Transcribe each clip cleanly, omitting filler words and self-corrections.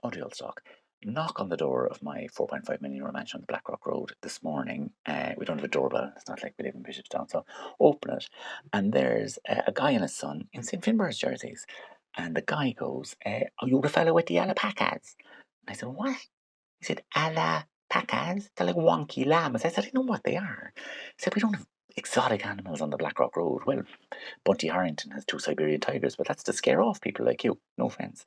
Audrey Stock. Knock on the door of my 4.5 million euro mansion on the Blackrock Road this morning. We don't have a doorbell. It's not like we live in Bishopstown. So open it. And there's a guy and his son in St. Finbarr's jerseys. And the guy goes, are you the fellow with the alpacas? And I said, what? He said, alpacas? They're like wonky llamas. I said, I know what they are. He said, we don't have exotic animals on the Blackrock Road. Well, Bunty Harrington has 2 Siberian tigers, but that's to scare off people like you. No offence.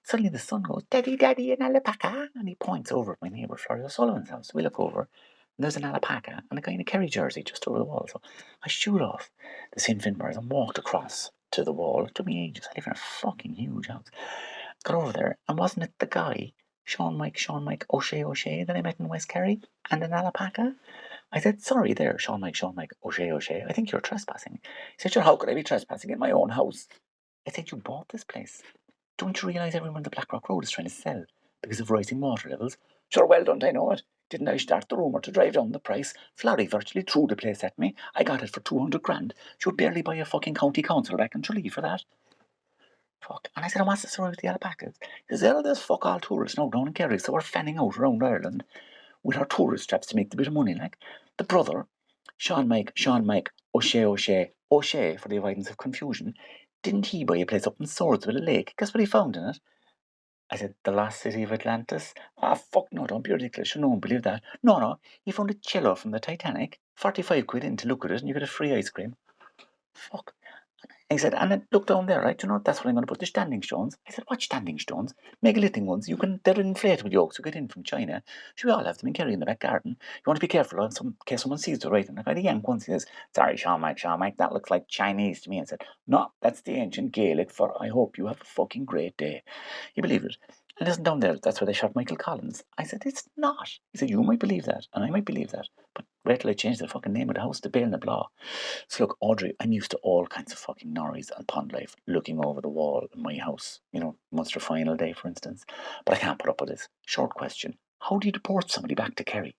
Suddenly the son goes, Daddy, Daddy, an alpaca. And he points over at my neighbour Florida Sullivan's house. We look over, and there's an alpaca and a guy in a Kerry jersey just over the wall. So I shoot off the St. Finbarrs and walked across to the wall. It took me ages. I live in a fucking huge house. Got over there, and wasn't it the guy, Sean Mike O'Shea that I met in West Kerry, and an alpaca? I said, sorry there, Sean Mike O'Shea, I think you're trespassing. He said, sure, how could I be trespassing in my own house? I said, you bought this place. Don't you realise everyone on the Blackrock Road is trying to sell because of rising water levels? Sure, well, don't I know it? Didn't I start the rumour to drive down the price? Florrie virtually threw the place at me. I got it for 200 grand. She would barely buy a fucking county council back in Tralee for that. Fuck. And I said, what's the story with the alpacas? He said, there's fuck all tourists now down in Kerry, so we're fanning out around Ireland with our tourist traps to make the bit of money, like. The brother, Sean Mike O'Shea, for the avoidance of confusion, didn't he buy a place up in Swords with a lake? Guess what he found in it? I said, the lost city of Atlantis? Ah, fuck no, don't be ridiculous. No one believe that. No, he found a cello from the Titanic. 45 quid in to look at it and you get a free ice cream. Fuck. He said, and then look down there, right? You know, that's where I'm going to put the standing stones. I said, what standing stones? Megalithic ones. They're inflatable yokes you get in from China. Should we all have them in Kerry in the back garden? You want to be careful in case someone sees the right. And I yank one says, sorry, Sean Mike, that looks like Chinese to me. I said, no, that's the ancient Gaelic for I hope you have a fucking great day. He believed it. And isn't down there, that's where they shot Michael Collins. I said, it's not. He said, you might believe that, and I might believe that. But wait till I change the fucking name of the house to Bale na Blah. So look, Audrey, I'm used to all kinds of fucking norries and pond life looking over the wall in my house. You know, Munster final day, for instance. But I can't put up with this. Short question. How do you deport somebody back to Kerry?